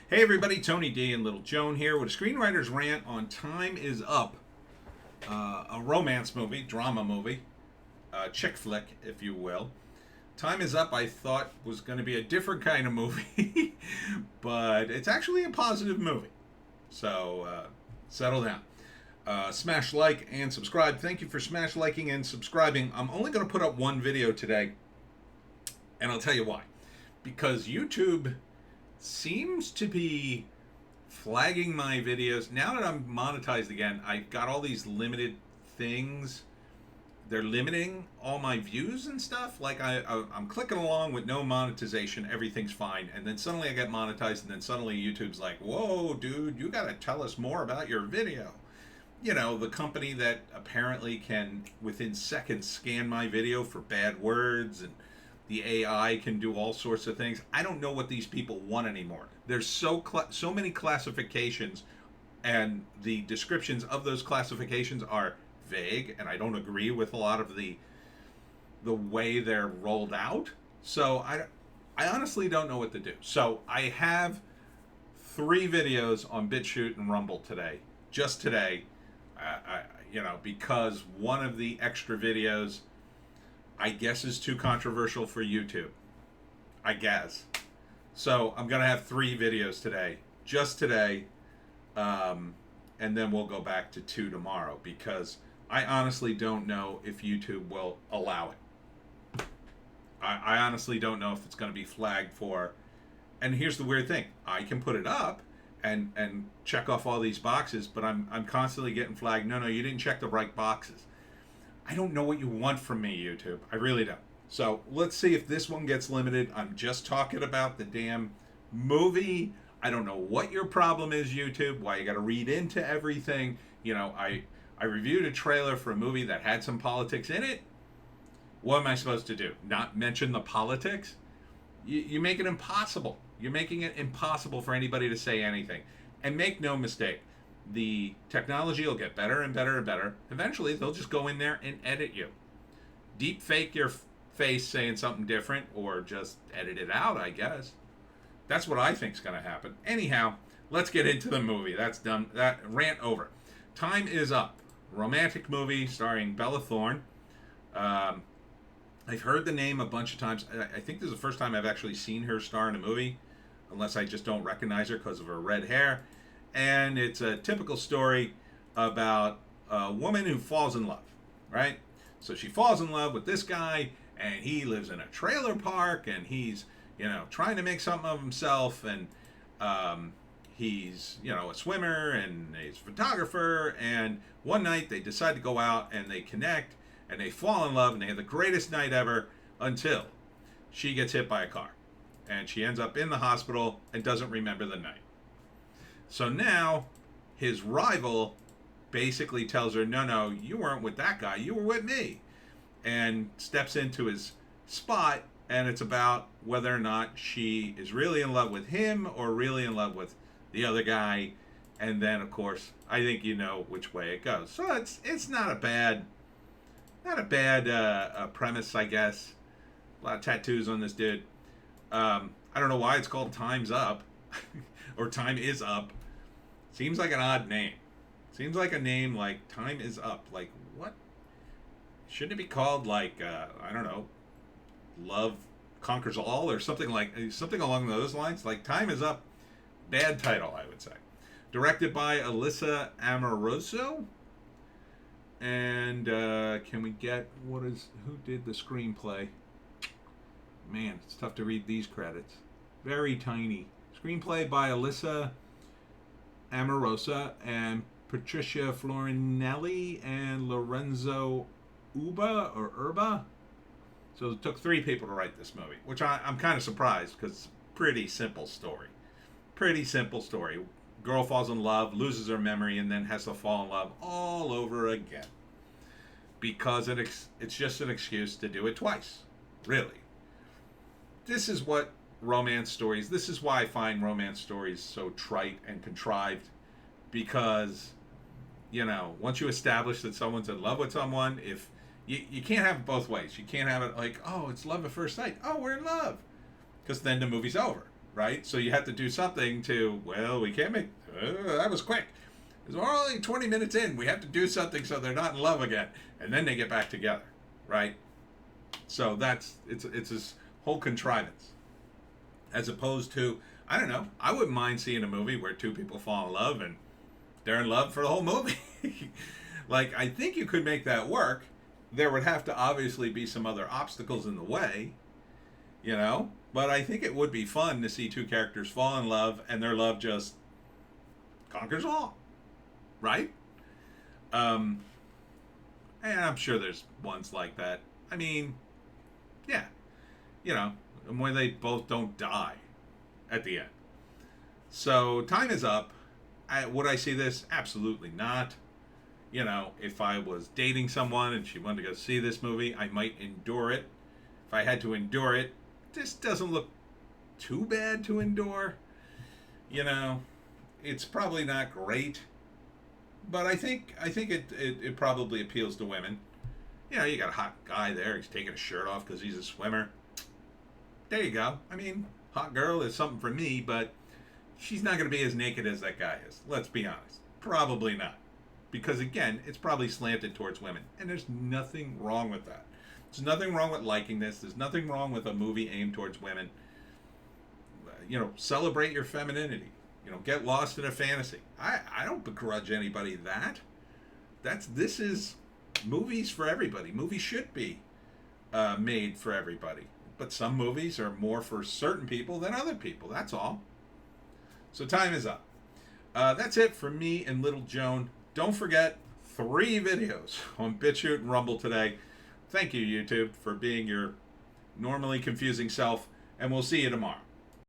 Hey everybody, Tony D and Little Joan here with a Screenwriter's Rant on Time Is Up, a romance movie, drama movie, chick flick, if you will. Time Is Up, I thought was going to be a different kind of movie, but it's actually a positive movie. So settle down. Smash like and subscribe. Thank you for smash liking and subscribing. I'm only going to put up one video today, and I'll tell you why. Because YouTube seems to be flagging my videos. Now that I'm monetized again, I've got all these limited things. They're limiting all my views and stuff. Like I'm clicking along with no monetization, everything's fine, and then suddenly I get monetized, and then suddenly YouTube's like, "Whoa, dude, you gotta tell us more about your video." You know, the company that apparently can within seconds scan my video for bad words, and the AI can do all sorts of things. I don't know what these people want anymore. There's so many classifications, and the descriptions of those classifications are vague, and I don't agree with a lot of the way they're rolled out. So I honestly don't know what to do. So I have 3 videos on Bitchute and Rumble today, just today. Because one of the extra videos, I guess, is too controversial for YouTube. I guess. So I'm going to have 3 videos today. Just today. And then we'll go back to 2 tomorrow. Because I honestly don't know if YouTube will allow it. I honestly don't know if it's going to be flagged for. And here's the weird thing. I can put it up and check off all these boxes. But I'm constantly getting flagged. No, you didn't check the right boxes. I don't know what you want from me, YouTube. I really don't. So let's see if this one gets limited. I'm just talking about the damn movie. I don't know what your problem is, YouTube, why you got to read into everything. You know, I reviewed a trailer for a movie that had some politics in it. What am I supposed to do? Not mention the politics? You make it impossible. You're making it impossible for anybody to say anything. And make no mistake, the technology will get better and better and better. Eventually, they'll just go in there and edit you. Deep fake your face saying something different, or just edit it out, I guess. That's what I think's going to happen. Anyhow, let's get into the movie. That's done. That rant over. Time Is Up. Romantic movie starring Bella Thorne. I've heard the name a bunch of times. I think this is the first time I've actually seen her star in a movie, unless I just don't recognize her because of her red hair. And it's a typical story about a woman who falls in love, right? So she falls in love with this guy, and he lives in a trailer park, and he's, trying to make something of himself, and he's, a swimmer, and he's a photographer, and one night they decide to go out, and they connect, and they fall in love, and they have the greatest night ever until she gets hit by a car, and she ends up in the hospital and doesn't remember the night. So now his rival basically tells her, no, you weren't with that guy, you were with me, and steps into his spot, and it's about whether or not she is really in love with him or really in love with the other guy. And then, of course, I think you know which way it goes. So it's not a bad premise, I guess. A lot of tattoos on this dude. I don't know why it's called Time's Up or Time Is Up. Seems like an odd name. Seems like a name like Time Is Up. Like, what? Shouldn't it be called, like, I don't know, Love Conquers All, or something along those lines? Like, Time Is Up. Bad title, I would say. Directed by Alyssa Amoroso. And can we get, who did the screenplay? Man, it's tough to read these credits. Very tiny. Screenplay by Alyssa Amorosa and Patricia Florinelli and Lorenzo Urba. So it took 3 people to write this movie, which I'm kind of surprised, because it's a pretty simple story. Girl falls in love, loses her memory, and then has to fall in love all over again. Because it's just an excuse to do it twice. Really. This is why I find romance stories so trite and contrived. Because, once you establish that someone's in love with someone, if you can't have it both ways. You can't have it like, oh, it's love at first sight. Oh, we're in love. Because then the movie's over. right? So you have to do something to, well, we can't make, that was quick. We're only 20 minutes in. We have to do something so they're not in love again. And then they get back together, right? So it's this whole contrivance. As opposed to, I don't know, I wouldn't mind seeing a movie where two people fall in love and they're in love for the whole movie. Like, I think you could make that work. There would have to obviously be some other obstacles in the way, you know? But I think it would be fun to see two characters fall in love and their love just conquers all, right? And I'm sure there's ones like that. I mean, yeah, you know, when they both don't die at the end. So time is up. Would I see this? Absolutely not. You know, if I was dating someone and she wanted to go see this movie, I might endure it. If I had to endure it, this doesn't look too bad to endure. You know, it's probably not great, but I think it probably appeals to women. You know, you got a hot guy there. He's taking his shirt off because he's a swimmer. There you go. I mean, hot girl is something for me, but she's not going to be as naked as that guy is. Let's be honest. Probably not. Because, again, it's probably slanted towards women. And there's nothing wrong with that. There's nothing wrong with liking this. There's nothing wrong with a movie aimed towards women. You know, celebrate your femininity. You know, get lost in a fantasy. I don't begrudge anybody that. This is movies for everybody. Movies should be made for everybody. But some movies are more for certain people than other people. That's all. So time is up. That's it for me and Little Joan. Don't forget, 3 videos on Bitchute and Rumble today. Thank you, YouTube, for being your normally confusing self, and we'll see you tomorrow.